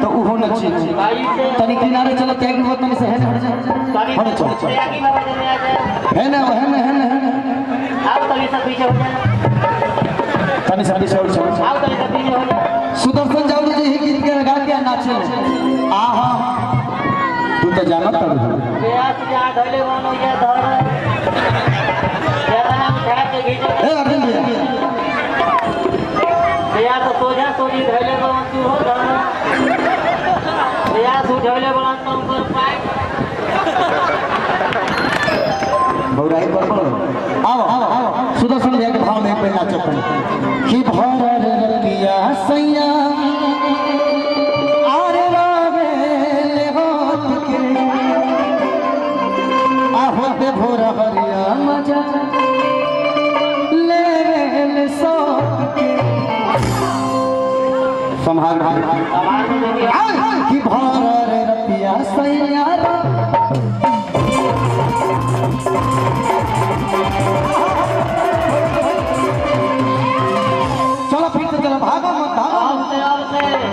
तो उहो न छी तनी किनारे चलो त्याग वो तनी से है हट जा हट चल है ना आओ तनी सब पीछे हो जा तनी से पीछे हो चल आओ तनी सब पीछे हो जा सुदर्शन जाऊ जी ही गीत के गा के नाचे आहा तू तो जानत कर बेयास जा धले मोनो ये धर तेरा नाम खड़ा के घीच ए अर्जुन भैया बेयास तो सोजा सोजी धले को तू हो धर बेयास उठले बड़ा तुम पर पाए बौराई पर आओ सुदर्शन भैया के भाव में पे नाचो कि भर रतिया सैया आरे रावे ले होत के आहोते भोर हरिया मजा ले ले सो के संभाल कि भर रतिया सैया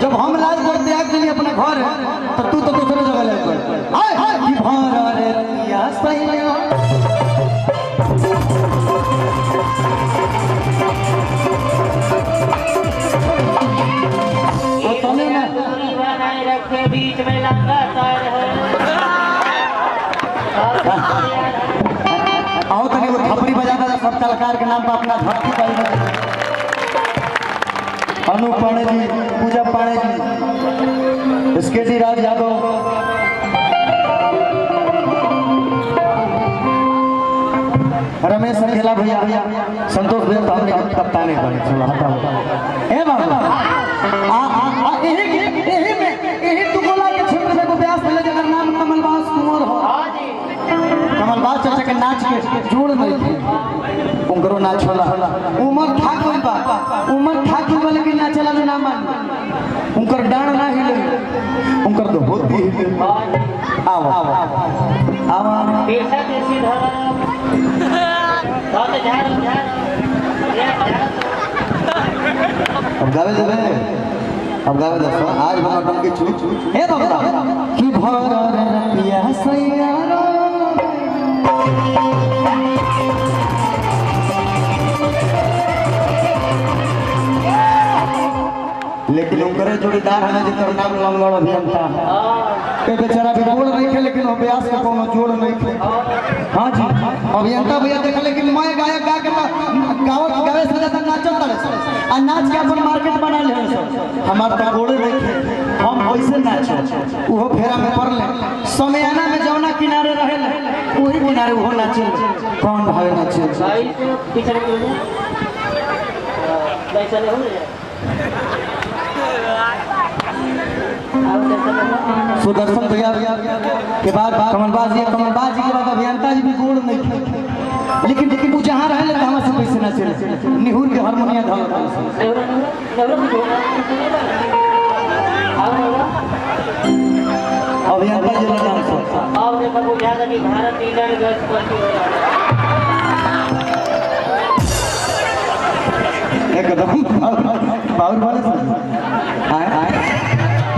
जब हम लाज कर त्याग दिली अपने घर तो तू तो दूसरे जगह ले गए हाय हाय की भारा रे रतिया सैया ओ तने ना बनाए रखे बीच में लगातार है आओ तने वो थपड़ी बजाता था सब कलाकार के नाम पर अपना धरती पाई अनु पाणे जी पूजा पाणे जी स्केटी राज यादव रमेश संखेला भैया संतोष भैया तो हमने कप्तान है ए बाबा यही तू बोला के क्षेत्र में को व्यास मिले जकर नाम कमलबास कुंवर हो कमलबास चाचा के नाच के जोड़ नहीं थे उनकरो नाच होला उमर था कोई बा उमर था कोई बा लेकिन नाचला ना मान उनकर डांड ना हिले उनकर तो होती है आओ पेशा देसी धर तो झाड़ अब गावे दे आज हम टंकी छू हे बाबा की भर रतिया सैया लेकिन उनकरे जोड़ीदार है जिनका नाम लंगड़ अभियंता है बेचारा भी बोल नहीं थे लेकिन अभ्यास का कोनो जोड़ नहीं थे हाँ जी अभियंता भैया देख लेकिन मैं गायक गा के गावे से ज्यादा नाचत रहे आ नाच के अपन मार्केट बना ले हमार तो गोड़े नहीं थे हम वैसे नाचे वो फेरा में पड़ ले समयाना में जौना किनारे रहे वही किनारे वो नाचे कौन भाई नाचे भाई से पीछे हो जा वैसा नहीं हो जा सुदर्शन भैया के बाद कमलबाज जी के बाद अभियंता जी भी गोड़ नहीं थे लेकिन वो जहाँ रहे तो हमारे से कैसे ना चले निहुर के हारमोनिया धर अभियंता जी का नाम अब देखो बुझा कि भारत लीडर गैस पर एकदम बाउर वाले आए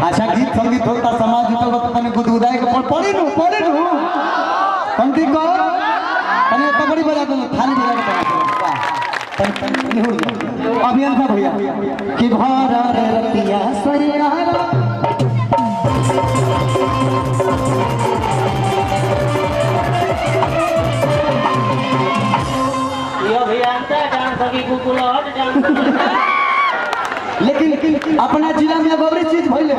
अच्छा गीत संगीत होता समाज जुटल बता तने गुदगुदाए के पड़ी नु पंक्ति को तने पकड़ी बजा दो थाली बजा के नहीं हो अभियंता भैया कि भारा रे रतिया सैया ये अभियंता डांस की कुकुलहट डांस लेकिन अपना जिला में गौरी चीज भइले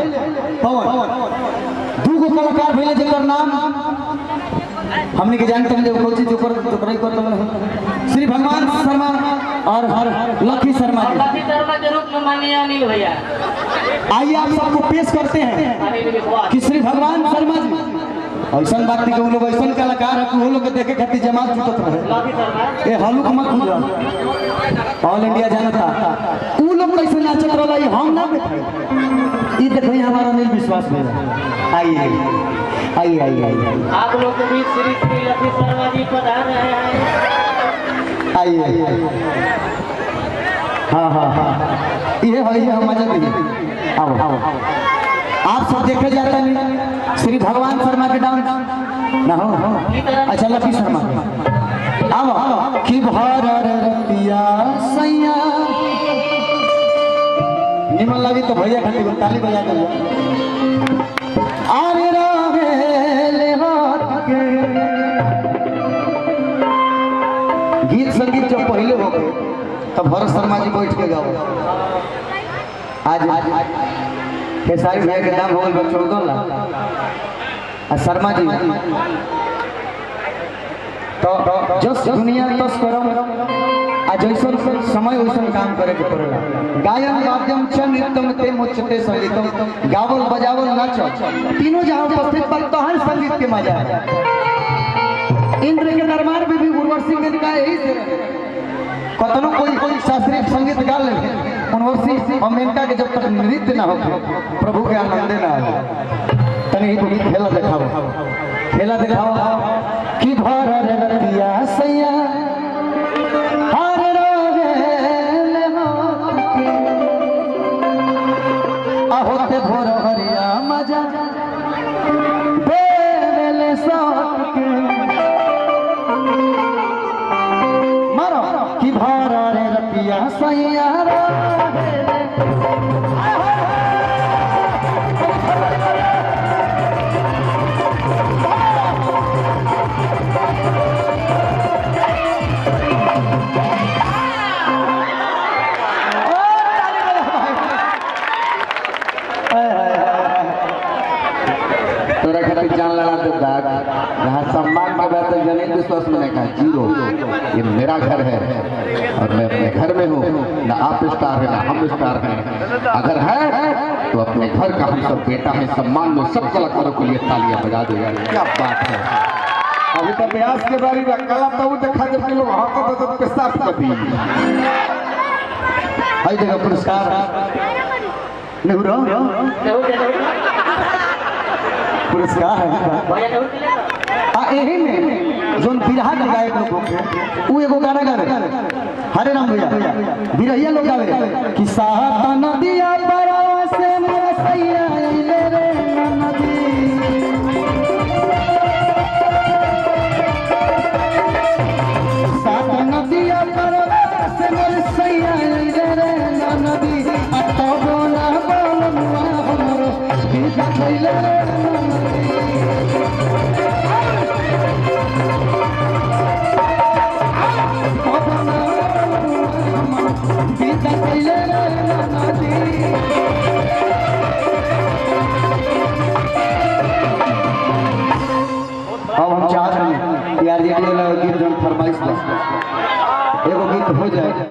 पवन दूगो कलाकार भइले जेकर नाम हमनी के जानते हैं जो कोई चीज ऊपर श्री भगवान शर्मा और लकी शर्मा जी लकी शर्मा के रूप में माननीय अनिल भैया आइए आप सबको पेश करते हैं कि श्री भगवान शर्मा जी ऐसा बात नहीं कि वो लोग ऐसा कलाकार है कि वो लोग देखे खातिर जमात जुटत रहे ये हल्लुक मत बुझो ऑल इंडिया जानता वो लोग कैसे नाचत रहा हम ना देखे ये देखो हमारा अनिल विश्वास में आइए आइए आइए आइए आप लोग के बीच श्री श्री लकी शर्मा जी पधार रहे हैं आइए हाँ हाँ हाँ ये है हम मजा देंगे आओ आओ आप सब देखे जाते हैं श्री भगवान शर्मा के डांस ना हो अच्छा लकी शर्मा आओ कि भर रतिया सैया निमन लगी तो भैया खाली ताली बजा दो आरे रावेले हाथ के गीत संगीत जब पहले हो गए तब भरत शर्मा जी बैठ के गाओ आज खेसारी भैया के नाम हो गए 14 लाख शर्मा जी तो जस दुनिया तस करम आ जैसन समय वैसन काम करे के पड़ेला गायन वाद्यम च नृत्यम ते मुच्यते संगीतम गावल बजावल नाच तीनों जहां उपस्थित बा तो हर संगीत के मजा है इंद्र के दरबार में भी उर्वशी ने कहा यही से कतनो कोई शास्त्रीय संगीत गा ले उर्वशी और मेनका के जब तक नृत्य ना हो प्रभु के आनंद ना आए तने ही तो खेला दिखाओ कि भर रतिया सैया हर रोवेले हाथ के ahote भोर हरिया मजा बेले साथ के मारो कि भर रतिया सैया जान लगा तो दाग यहाँ सम्मान के बाद जमीन विश्वास मैंने कहा 0 ये मेरा घर है और मैं अपने घर में हूँ ना आप स्टार है ना हम स्टार हैं अगर है तो अपने घर का हम सब बेटा है सम्मान में सब कलाकारों के लिए तालियां बजा दो यार क्या बात है अभी तो ब्यास के बारे में कला तो देखा जब के लोग हाथ तो पेशाब कर दी हई देखो पुरस्कार नेहरू पुरस्कार है यही में जोन बिरहा के गायक लोग के उ एगो गाना गावे हरे राम भैया बिरहिया लोग गावे कि सात नदिया बरा से मेरा सैया ले रे नदी सात नदिया बरा से मेरा सैया ले रे नदी अतो ना बोलनुआ हमरो बीजा खइले रे अब हम चाहते हैं यार ये गीत फरमाइश एगो गीत हो जाए।